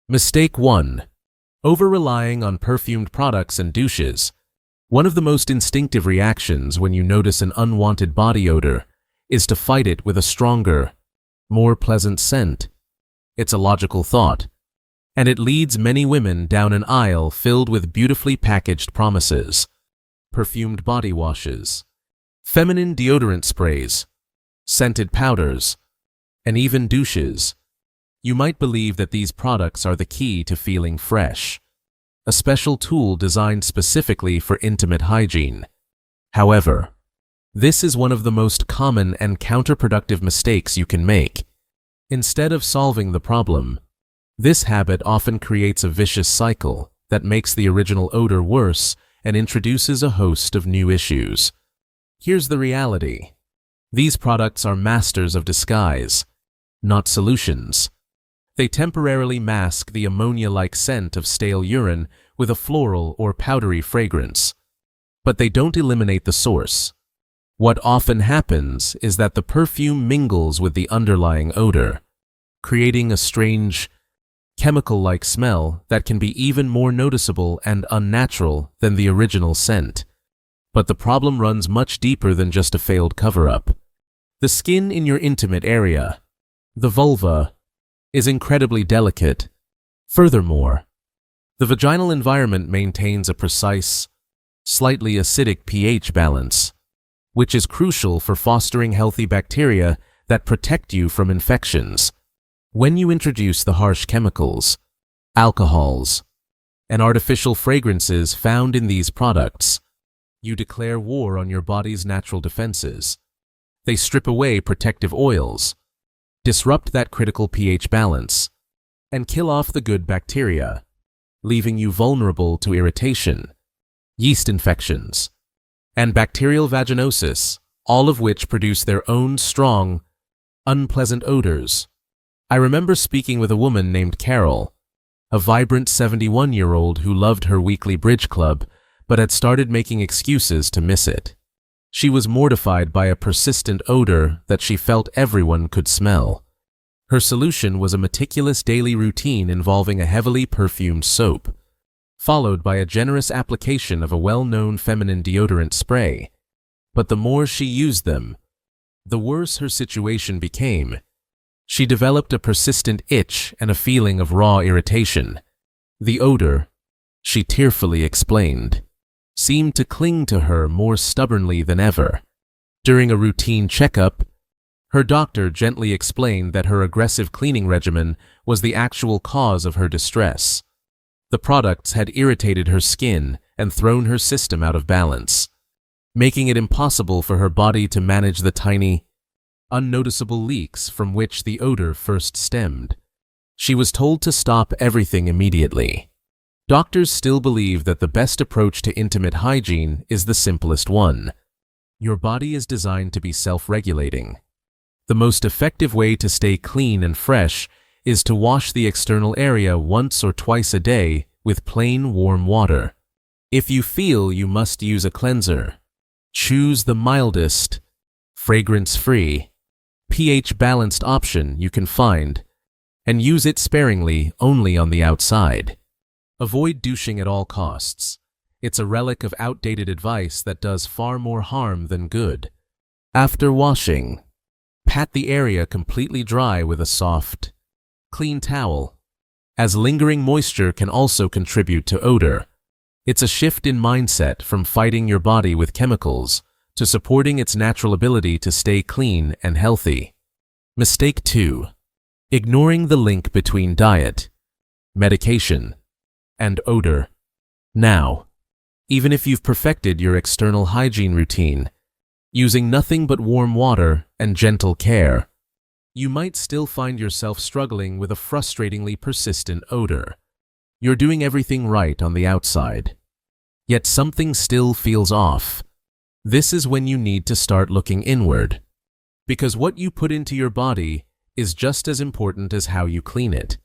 Mistake 1. Over-relying on perfumed products and douches. One of the most instinctive reactions when you notice an unwanted body odor is to fight it with a stronger, more pleasant scent. It's a logical thought, and it leads many women down an aisle filled with beautifully packaged promises. Perfumed body washes, feminine deodorant sprays, scented powders, and even douches. You might believe that these products are the key to feeling fresh, a special tool designed specifically for intimate hygiene. However, this is one of the most common and counterproductive mistakes you can make. Instead of solving the problem, this habit often creates a vicious cycle that makes the original odor worse and introduces a host of new issues. Here's the reality. These products are masters of disguise, not solutions. They temporarily mask the ammonia-like scent of stale urine with a floral or powdery fragrance. But they don't eliminate the source. What often happens is that the perfume mingles with the underlying odor, creating a strange, chemical-like smell that can be even more noticeable and unnatural than the original scent. But the problem runs much deeper than just a failed cover-up. The skin in your intimate area, the vulva, is incredibly delicate. Furthermore, the vaginal environment maintains a precise, slightly acidic pH balance, which is crucial for fostering healthy bacteria that protect you from infections. When you introduce the harsh chemicals, alcohols, and artificial fragrances found in these products, you declare war on your body's natural defenses. They strip away protective oils, disrupt that critical pH balance, and kill off the good bacteria, leaving you vulnerable to irritation, yeast infections, and bacterial vaginosis, all of which produce their own strong, unpleasant odors. I remember speaking with a woman named Carol, a vibrant 71-year-old who loved her weekly bridge club but had started making excuses to miss it. She was mortified by a persistent odor that she felt everyone could smell. Her solution was a meticulous daily routine involving a heavily perfumed soap, followed by a generous application of a well-known feminine deodorant spray. But the more she used them, the worse her situation became. She developed a persistent itch and a feeling of raw irritation. The odor, she tearfully explained, seemed to cling to her more stubbornly than ever. During a routine checkup, her doctor gently explained that her aggressive cleaning regimen was the actual cause of her distress. The products had irritated her skin and thrown her system out of balance, making it impossible for her body to manage the tiny, unnoticeable leaks from which the odor first stemmed. She was told to stop everything immediately. Doctors still believe that the best approach to intimate hygiene is the simplest one. Your body is designed to be self-regulating. The most effective way to stay clean and fresh is to wash the external area once or twice a day with plain warm water. If you feel you must use a cleanser, choose the mildest, fragrance-free, pH-balanced option you can find, and use it sparingly only on the outside. Avoid douching at all costs. It's a relic of outdated advice that does far more harm than good. After washing, pat the area completely dry with a soft, clean towel, as lingering moisture can also contribute to odor. It's a shift in mindset from fighting your body with chemicals to supporting its natural ability to stay clean and healthy. Mistake 2. Ignoring the link between diet, medication, and odor. Now, even if you've perfected your external hygiene routine, using nothing but warm water and gentle care, you might still find yourself struggling with a frustratingly persistent odor. You're doing everything right on the outside, yet something still feels off. This is when you need to start looking inward, because what you put into your body is just as important as how you clean it.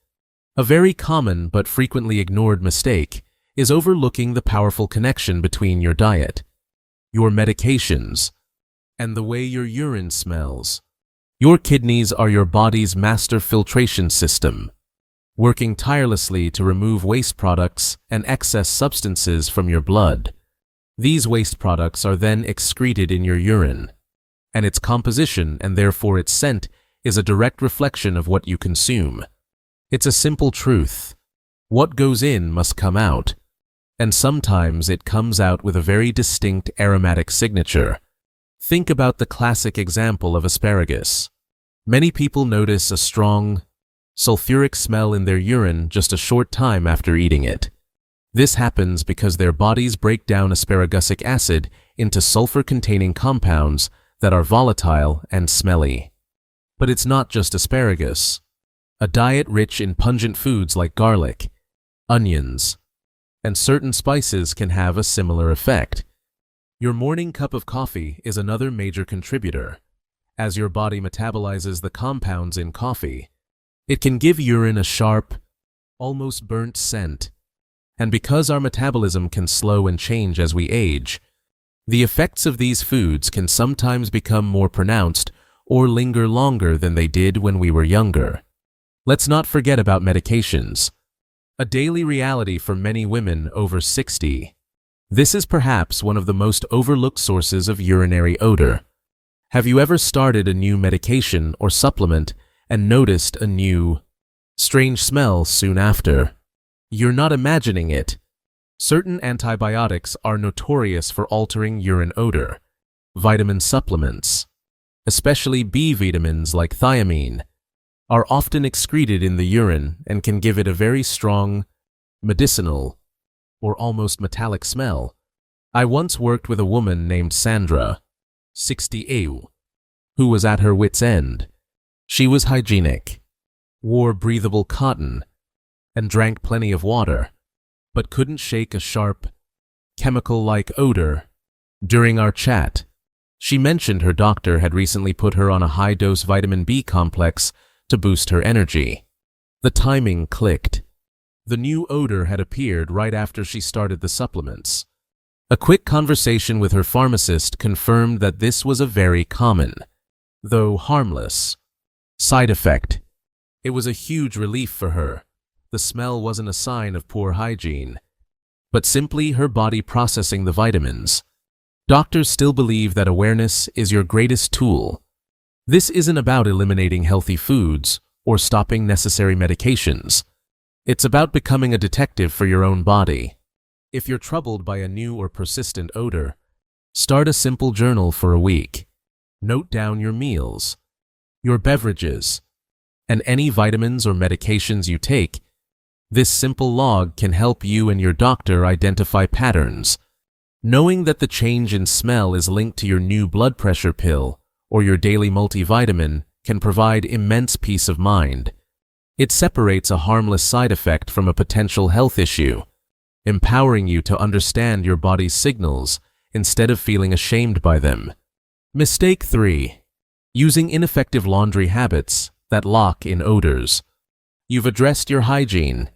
A very common but frequently ignored mistake is overlooking the powerful connection between your diet, your medications, and the way your urine smells. Your kidneys are your body's master filtration system. working tirelessly to remove waste products and excess substances from your blood. These waste products are then excreted in your urine, and its composition and therefore its scent is a direct reflection of what you consume. It's a simple truth. What goes in must come out, and sometimes it comes out with a very distinct aromatic signature. Think about the classic example of asparagus. Many people notice a strong, sulfuric smell in their urine just a short time after eating it. This happens because their bodies break down asparagusic acid into sulfur-containing compounds that are volatile and smelly. But it's not just asparagus. A diet rich in pungent foods like garlic, onions, and certain spices can have a similar effect. Your morning cup of coffee is another major contributor. As your body metabolizes the compounds in coffee, it can give urine a sharp, almost burnt scent. And because our metabolism can slow and change as we age, the effects of these foods can sometimes become more pronounced or linger longer than they did when we were younger. Let's not forget about medications, a daily reality for many women over 60. This is perhaps one of the most overlooked sources of urinary odor. Have you ever started a new medication or supplement and noticed a new, strange smell soon after? You're not imagining it. Certain antibiotics are notorious for altering urine odor. Vitamin supplements, especially B vitamins like thiamine, are often excreted in the urine and can give it a very strong, medicinal, or almost metallic smell. I once worked with a woman named Sandra, 68, who was at her wit's end. She was hygienic, wore breathable cotton, and drank plenty of water, but couldn't shake a sharp, chemical-like odor. During our chat, she mentioned her doctor had recently put her on a high-dose vitamin B complex to boost her energy. The timing clicked. The new odor had appeared right after she started the supplements. A quick conversation with her pharmacist confirmed that this was a very common, though harmless, side effect. It was a huge relief for her. The smell wasn't a sign of poor hygiene, but simply her body processing the vitamins. Doctors still believe that awareness is your greatest tool. This isn't about eliminating healthy foods or stopping necessary medications. It's about becoming a detective for your own body. If you're troubled by a new or persistent odor, start a simple journal for a week. Note down your meals, your beverages, and any vitamins or medications you take. This simple log can help you and your doctor identify patterns. Knowing that the change in smell is linked to your new blood pressure pill or your daily multivitamin can provide immense peace of mind. It separates a harmless side effect from a potential health issue, empowering you to understand your body's signals instead of feeling ashamed by them. Mistake 3. Using ineffective laundry habits that lock in odors. You've addressed your hygiene.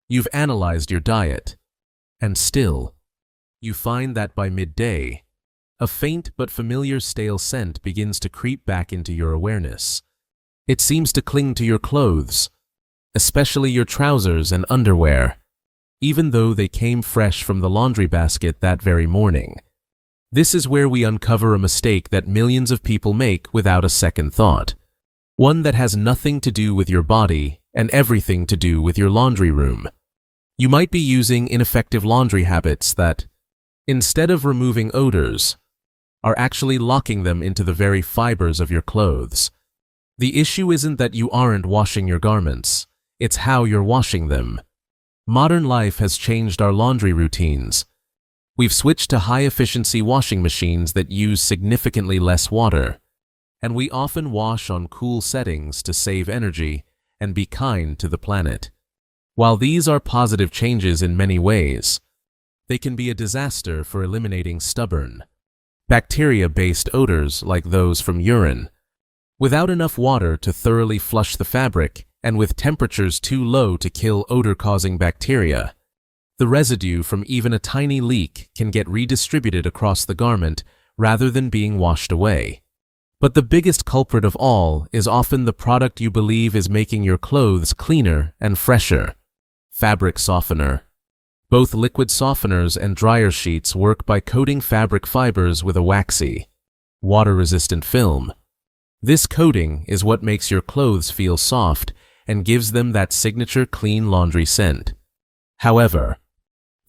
You've analyzed your diet. And still, you find that by midday, a faint but familiar stale scent begins to creep back into your awareness. It seems to cling to your clothes, especially your trousers and underwear, even though they came fresh from the laundry basket that very morning. This is where we uncover a mistake that millions of people make without a second thought. One that has nothing to do with your body and everything to do with your laundry room. You might be using ineffective laundry habits that, instead of removing odors, are actually locking them into the very fibers of your clothes. The issue isn't that you aren't washing your garments, it's how you're washing them. Modern life has changed our laundry routines. We've switched to high-efficiency washing machines that use significantly less water, and we often wash on cool settings to save energy and be kind to the planet. While these are positive changes in many ways, they can be a disaster for eliminating stubborn, bacteria-based odors like those from urine. Without enough water to thoroughly flush the fabric, and with temperatures too low to kill odor-causing bacteria, the residue from even a tiny leak can get redistributed across the garment rather than being washed away. But the biggest culprit of all is often the product you believe is making your clothes cleaner and fresher: fabric softener. Both liquid softeners and dryer sheets work by coating fabric fibers with a waxy, water-resistant film. This coating is what makes your clothes feel soft and gives them that signature clean laundry scent. However,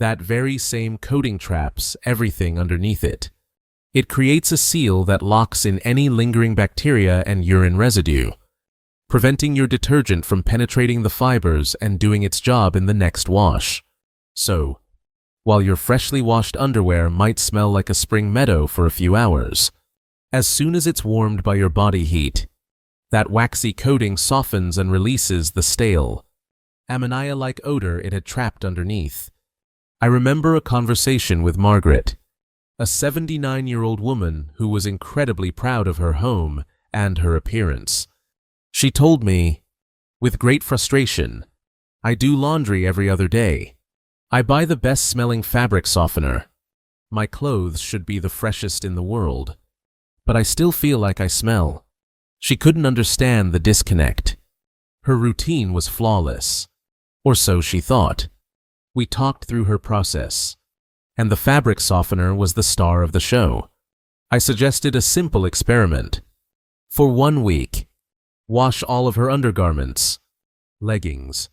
that very same coating traps everything underneath it. It creates a seal that locks in any lingering bacteria and urine residue, preventing your detergent from penetrating the fibers and doing its job in the next wash. So, while your freshly washed underwear might smell like a spring meadow for a few hours, as soon as it's warmed by your body heat, that waxy coating softens and releases the stale, ammonia-like odor it had trapped underneath. I remember a conversation with Margaret, a 79-year-old woman who was incredibly proud of her home and her appearance. She told me, with great frustration, "I do laundry every other day. I buy the best-smelling fabric softener. My clothes should be the freshest in the world, but I still feel like I smell." She couldn't understand the disconnect. Her routine was flawless, or so she thought. We talked through her process, and the fabric softener was the star of the show. I suggested a simple experiment. For 1 week, wash all of her undergarments, leggings,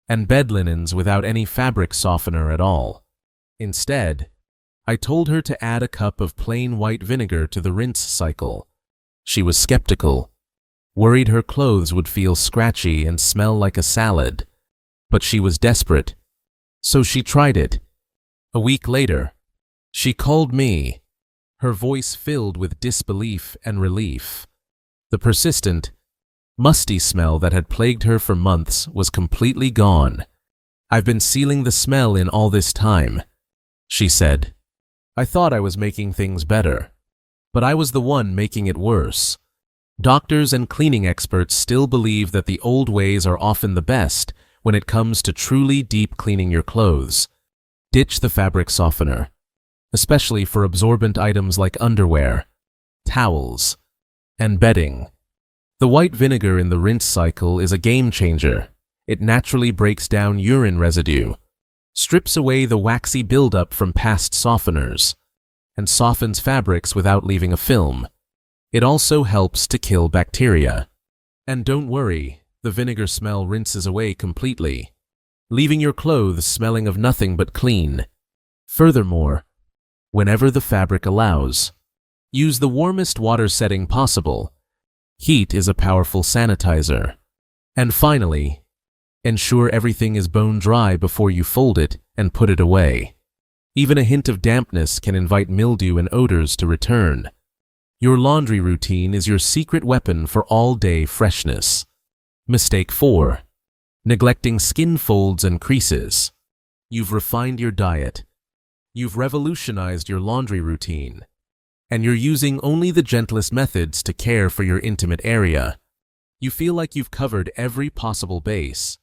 and bed linens without any fabric softener at all. Instead, I told her to add a cup of plain white vinegar to the rinse cycle. She was skeptical, worried her clothes would feel scratchy and smell like a salad, but she was desperate, so she tried it. A week later, she called me, her voice filled with disbelief and relief. The persistent, musty smell that had plagued her for months was completely gone. "I've been sealing the smell in all this time," she said. "I thought I was making things better, but I was the one making it worse." Doctors and cleaning experts still believe that the old ways are often the best when it comes to truly deep cleaning your clothes. Ditch the fabric softener, especially for absorbent items like underwear, towels, and bedding. The white vinegar in the rinse cycle is a game changer. It naturally breaks down urine residue, strips away the waxy buildup from past softeners, and softens fabrics without leaving a film. It also helps to kill bacteria. And don't worry, the vinegar smell rinses away completely, leaving your clothes smelling of nothing but clean. Furthermore, whenever the fabric allows, use the warmest water setting possible. Heat is a powerful sanitizer. And finally, ensure everything is bone dry before you fold it and put it away. Even a hint of dampness can invite mildew and odors to return. Your laundry routine is your secret weapon for all-day freshness. Mistake 4. Neglecting skin folds and creases. You've refined your diet. You've revolutionized your laundry routine. And you're using only the gentlest methods to care for your intimate area. You feel like you've covered every possible base.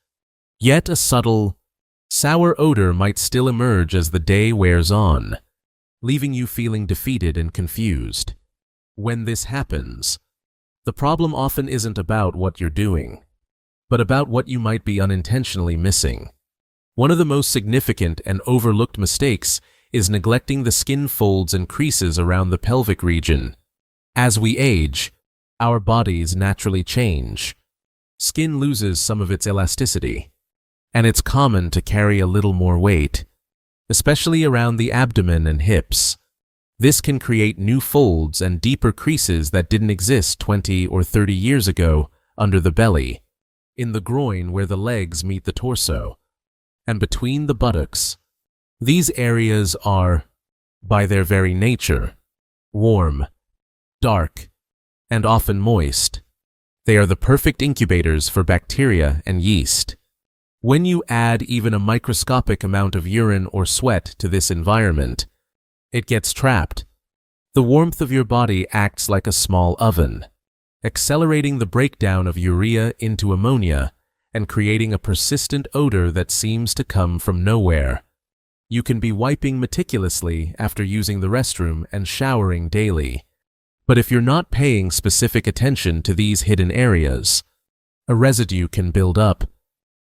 Yet a subtle, sour odor might still emerge as the day wears on, leaving you feeling defeated and confused. When this happens, the problem often isn't about what you're doing, but about what you might be unintentionally missing. One of the most significant and overlooked mistakes is neglecting the skin folds and creases around the pelvic region. As we age, our bodies naturally change. Skin loses some of its elasticity, and it's common to carry a little more weight, especially around the abdomen and hips. This can create new folds and deeper creases that didn't exist 20 or 30 years ago under the belly, in the groin where the legs meet the torso, and between the buttocks. These areas are, by their very nature, warm, dark, and often moist. They are the perfect incubators for bacteria and yeast. When you add even a microscopic amount of urine or sweat to this environment, it gets trapped. The warmth of your body acts like a small oven, accelerating the breakdown of urea into ammonia and creating a persistent odor that seems to come from nowhere. You can be wiping meticulously after using the restroom and showering daily, But if you're not paying specific attention to these hidden areas, a residue can build up,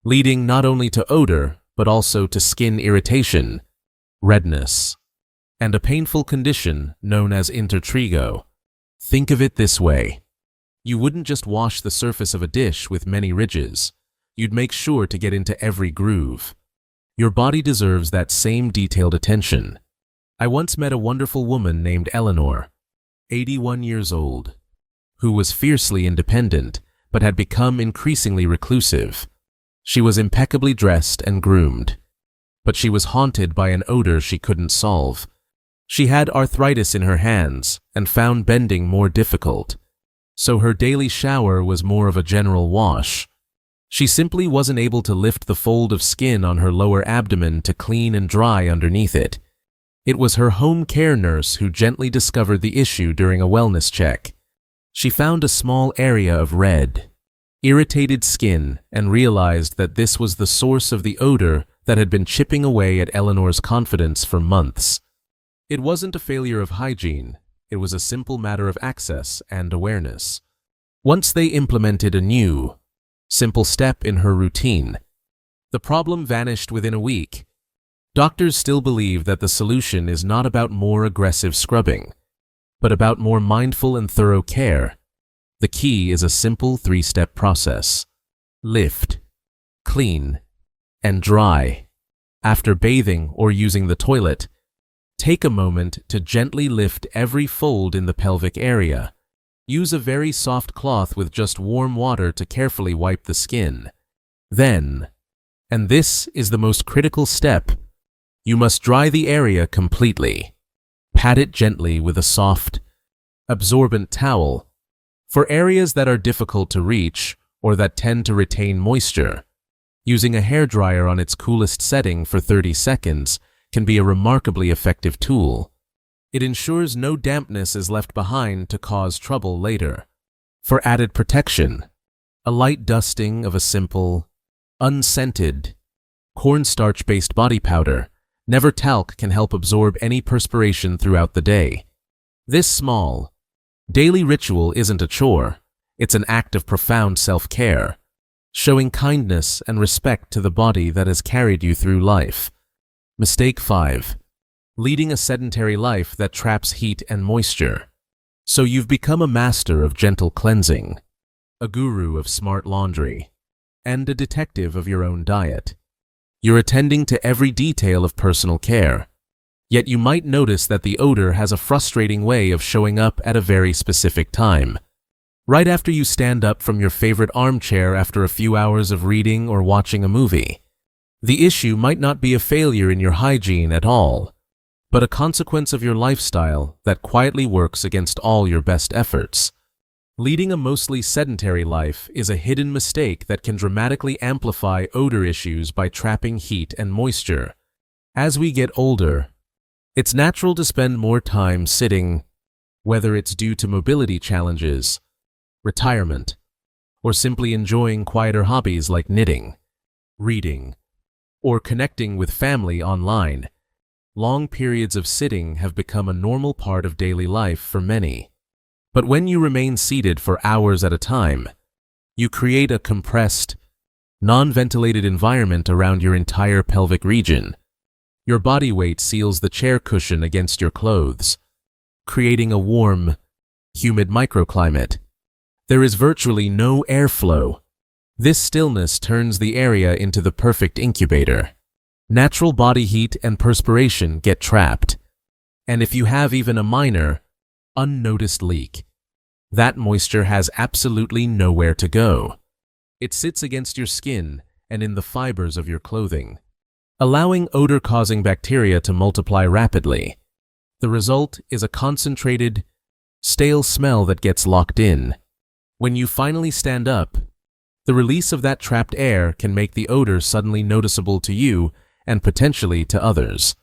leading not only to odor, but also to skin irritation, redness, and a painful condition known as intertrigo. Think of it this way. You wouldn't just wash the surface of a dish with many ridges. You'd make sure to get into every groove. Your body deserves that same detailed attention. I once met a wonderful woman named Eleanor, 81 years old, who was fiercely independent but had become increasingly reclusive. She was impeccably dressed and groomed, but she was haunted by an odor she couldn't solve. She had arthritis in her hands and found bending more difficult, so her daily shower was more of a general wash. She simply wasn't able to lift the fold of skin on her lower abdomen to clean and dry underneath it. It was her home care nurse who gently discovered the issue during a wellness check. She found a small area of red, irritated skin and realized that this was the source of the odor that had been chipping away at Eleanor's confidence for months. It wasn't a failure of hygiene, it was a simple matter of access and awareness. Once they implemented a new, simple step in her routine, the problem vanished within a week. Doctors still believe that the solution is not about more aggressive scrubbing, but about more mindful and thorough care. The key is a simple 3-step process. Lift, clean, and dry. After bathing or using the toilet, take a moment to gently lift every fold in the pelvic area. Use a very soft cloth with just warm water to carefully wipe the skin. Then, and this is the most critical step, you must dry the area completely. Pat it gently with a soft, absorbent towel. For areas that are difficult to reach or that tend to retain moisture, using a hairdryer on its coolest setting for 30 seconds can be a remarkably effective tool. It ensures no dampness is left behind to cause trouble later. For added protection, a light dusting of a simple, unscented, cornstarch-based body powder, never talc, can help absorb any perspiration throughout the day. This small, daily ritual isn't a chore, it's an act of profound self-care, showing kindness and respect to the body that has carried you through life. Mistake 5. Leading a sedentary life that traps heat and moisture. So you've become a master of gentle cleansing, a guru of smart laundry, and a detective of your own diet. You're attending to every detail of personal care, yet you might notice that the odor has a frustrating way of showing up at a very specific time. Right after you stand up from your favorite armchair after a few hours of reading or watching a movie. The issue might not be a failure in your hygiene at all, but a consequence of your lifestyle that quietly works against all your best efforts. Leading a mostly sedentary life is a hidden mistake that can dramatically amplify odor issues by trapping heat and moisture. As we get older, it's natural to spend more time sitting, whether it's due to mobility challenges, retirement, or simply enjoying quieter hobbies like knitting, reading, or connecting with family online. Long periods of sitting have become a normal part of daily life for many. But when you remain seated for hours at a time, you create a compressed, non-ventilated environment around your entire pelvic region. Your body weight seals the chair cushion against your clothes, creating a warm, humid microclimate. There is virtually no airflow. This stillness turns the area into the perfect incubator. Natural body heat and perspiration get trapped. And if you have even a minor, unnoticed leak, that moisture has absolutely nowhere to go. It sits against your skin and in the fibers of your clothing, allowing odor-causing bacteria to multiply rapidly. The result is a concentrated, stale smell that gets locked in. When you finally stand up, the release of that trapped air can make the odor suddenly noticeable to you and potentially to others.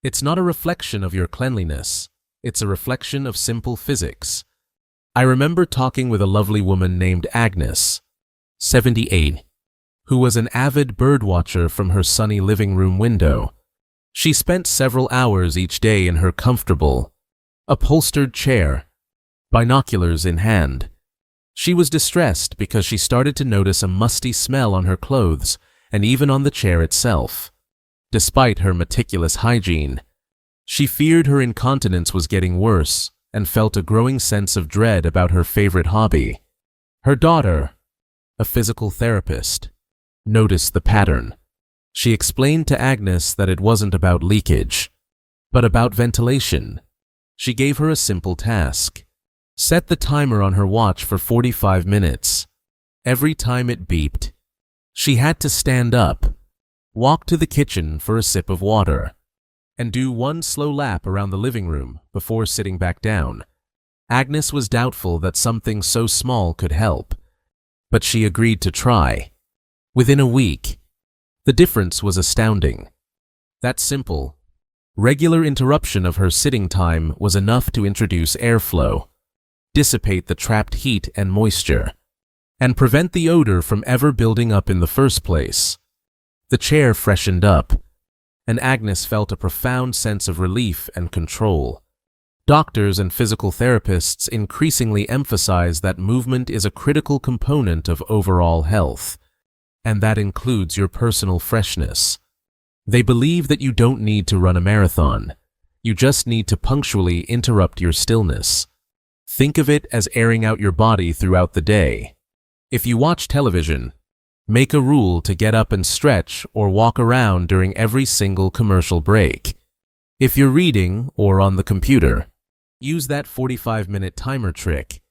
It's not a reflection of your cleanliness, it's a reflection of simple physics. I remember talking with a lovely woman named Agnes, 78, who was an avid birdwatcher from her sunny living room window. She spent several hours each day in her comfortable, upholstered chair, binoculars in hand. She was distressed because she started to notice a musty smell on her clothes and even on the chair itself. Despite her meticulous hygiene, she feared her incontinence was getting worse and felt a growing sense of dread about her favorite hobby. Her daughter, a physical therapist, noticed the pattern. She explained to Agnes that it wasn't about leakage, but about ventilation. She gave her a simple task. Set the timer on her watch for 45 minutes. Every time it beeped, she had to stand up, walk to the kitchen for a sip of water, and do one slow lap around the living room before sitting back down. Agnes was doubtful that something so small could help, but she agreed to try. Within a week, the difference was astounding. That simple, regular interruption of her sitting time was enough to introduce airflow, dissipate the trapped heat and moisture, and prevent the odor from ever building up in the first place. The chair freshened up, and Agnes felt a profound sense of relief and control. Doctors and physical therapists increasingly emphasize that movement is a critical component of overall health, and that includes your personal freshness. They believe that you don't need to run a marathon. You just need to punctually interrupt your stillness. Think of it as airing out your body throughout the day. If you watch television, make a rule to get up and stretch or walk around during every single commercial break. If you're reading or on the computer, use that 45-minute timer trick.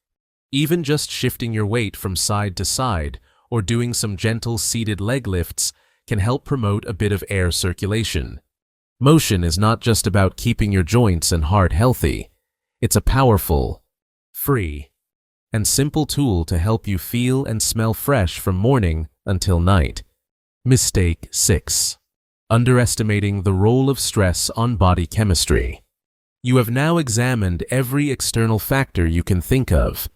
Even just shifting your weight from side to side or doing some gentle seated leg lifts can help promote a bit of air circulation. Motion is not just about keeping your joints and heart healthy. It's a powerful, free, and simple tool to help you feel and smell fresh from morning until night. Mistake 6. Underestimating the role of stress on body chemistry. You have now examined every external factor you can think of.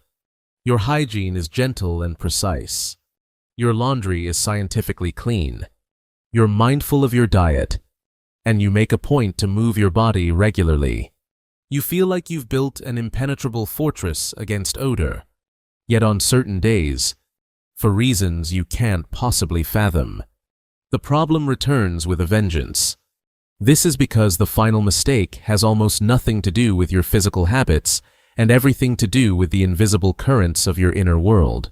Your hygiene is gentle and precise. Your laundry is scientifically clean. You're mindful of your diet, and you make a point to move your body regularly. You feel like you've built an impenetrable fortress against odor, yet on certain days, for reasons you can't possibly fathom, the problem returns with a vengeance. This is because the final mistake has almost nothing to do with your physical habits and everything to do with the invisible currents of your inner world.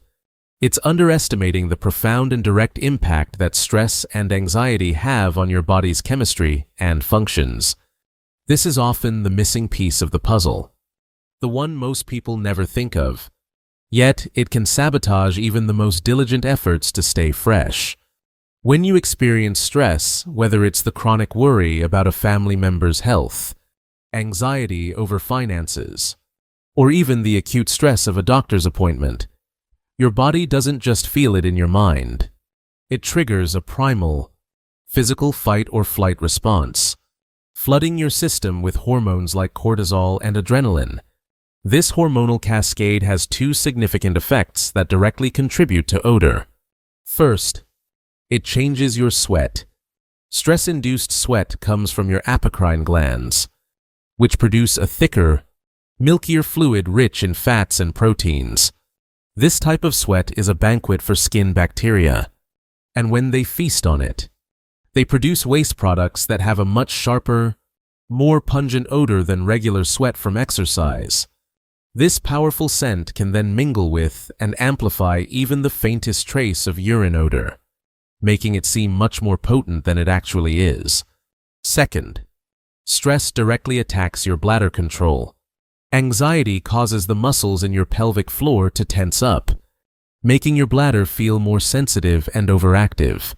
It's underestimating the profound and direct impact that stress and anxiety have on your body's chemistry and functions. This is often the missing piece of the puzzle, the one most people never think of. Yet, it can sabotage even the most diligent efforts to stay fresh. When you experience stress, whether it's the chronic worry about a family member's health, anxiety over finances, or even the acute stress of a doctor's appointment, your body doesn't just feel it in your mind. It triggers a primal, physical fight or flight response, flooding your system with hormones like cortisol and adrenaline. This hormonal cascade has two significant effects that directly contribute to odor. First, it changes your sweat. Stress-induced sweat comes from your apocrine glands, which produce a thicker, milkier fluid rich in fats and proteins. This type of sweat is a banquet for skin bacteria, and when they feast on it, they produce waste products that have a much sharper, more pungent odor than regular sweat from exercise. This powerful scent can then mingle with and amplify even the faintest trace of urine odor, making it seem much more potent than it actually is. Second, stress directly attacks your bladder control. Anxiety causes the muscles in your pelvic floor to tense up, making your bladder feel more sensitive and overactive.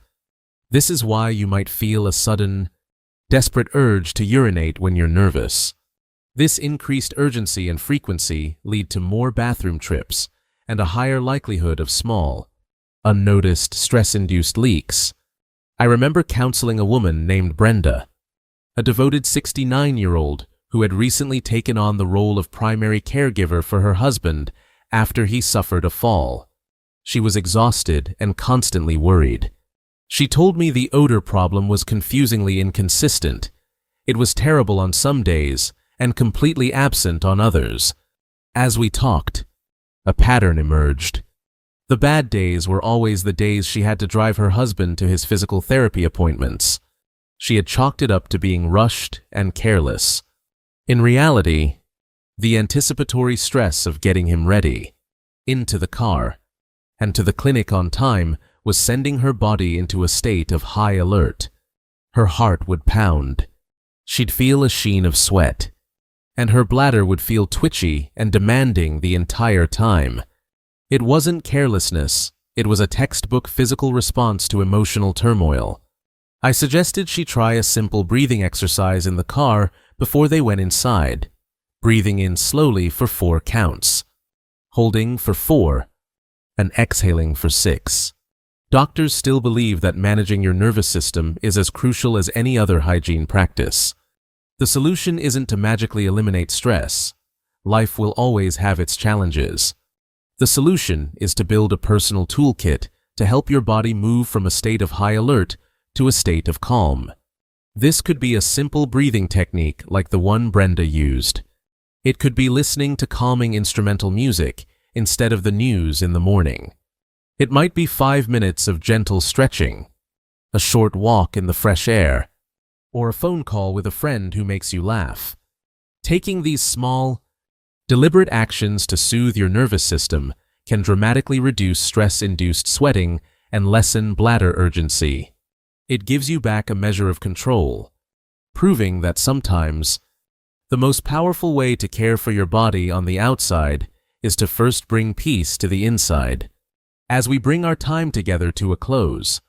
This is why you might feel a sudden, desperate urge to urinate when you're nervous. This increased urgency and frequency lead to more bathroom trips and a higher likelihood of small, unnoticed stress-induced leaks. I remember counseling a woman named Brenda, a devoted 69-year-old who had recently taken on the role of primary caregiver for her husband after he suffered a fall. She was exhausted and constantly worried. She told me the odor problem was confusingly inconsistent. It was terrible on some days and completely absent on others. As we talked, a pattern emerged. The bad days were always the days she had to drive her husband to his physical therapy appointments. She had chalked it up to being rushed and careless. In reality, the anticipatory stress of getting him ready, into the car, and to the clinic on time was sending her body into a state of high alert. Her heart would pound. She'd feel a sheen of sweat, and her bladder would feel twitchy and demanding the entire time. It wasn't carelessness, it was a textbook physical response to emotional turmoil. I suggested she try a simple breathing exercise in the car before they went inside, breathing in slowly for 4 counts, holding for 4, and exhaling for 6. Doctors still believe that managing your nervous system is as crucial as any other hygiene practice. The solution isn't to magically eliminate stress. Life will always have its challenges. The solution is to build a personal toolkit to help your body move from a state of high alert to a state of calm. This could be a simple breathing technique like the one Brenda used. It could be listening to calming instrumental music instead of the news in the morning. It might be 5 minutes of gentle stretching, a short walk in the fresh air, or a phone call with a friend who makes you laugh. Taking these small, deliberate actions to soothe your nervous system can dramatically reduce stress-induced sweating and lessen bladder urgency. It gives you back a measure of control, proving that sometimes the most powerful way to care for your body on the outside is to first bring peace to the inside. As we bring our time together to a close,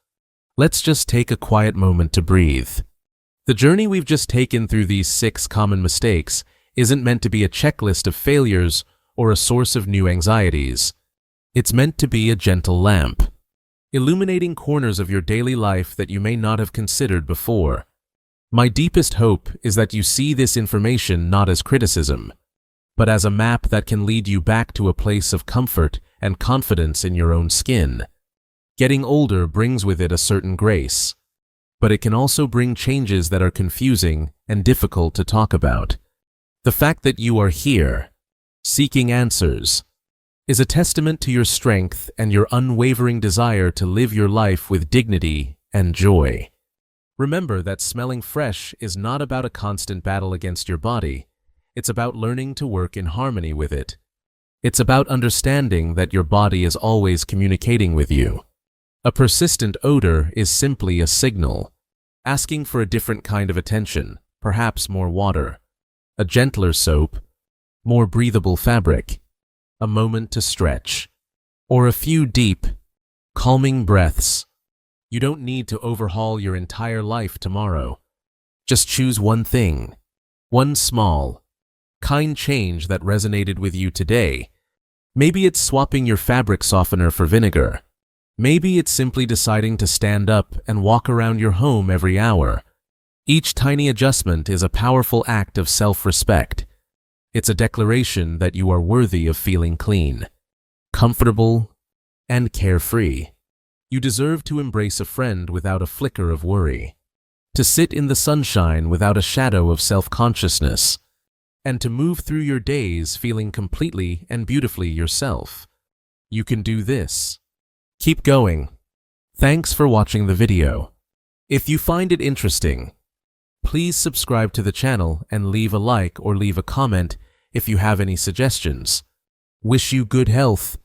let's just take a quiet moment to breathe. The journey we've just taken through these 6 common mistakes isn't meant to be a checklist of failures or a source of new anxieties. It's meant to be a gentle lamp, illuminating corners of your daily life that you may not have considered before. My deepest hope is that you see this information not as criticism, but as a map that can lead you back to a place of comfort and confidence in your own skin. Getting older brings with it a certain grace, but it can also bring changes that are confusing and difficult to talk about. The fact that you are here, seeking answers, is a testament to your strength and your unwavering desire to live your life with dignity and joy. Remember that smelling fresh is not about a constant battle against your body. It's about learning to work in harmony with it. It's about understanding that your body is always communicating with you. A persistent odor is simply a signal, asking for a different kind of attention, perhaps more water, a gentler soap, more breathable fabric, a moment to stretch, or a few deep, calming breaths. You don't need to overhaul your entire life tomorrow. Just choose one thing, one small, kind change that resonated with you today. Maybe it's swapping your fabric softener for vinegar. Maybe it's simply deciding to stand up and walk around your home every hour. Each tiny adjustment is a powerful act of self-respect. It's a declaration that you are worthy of feeling clean, comfortable, and carefree. You deserve to embrace a friend without a flicker of worry, to sit in the sunshine without a shadow of self-consciousness, and to move through your days feeling completely and beautifully yourself. You can do this. Keep going. Thanks for watching the video. If you find it interesting, please subscribe to the channel and leave a like or leave a comment if you have any suggestions. Wish you good health.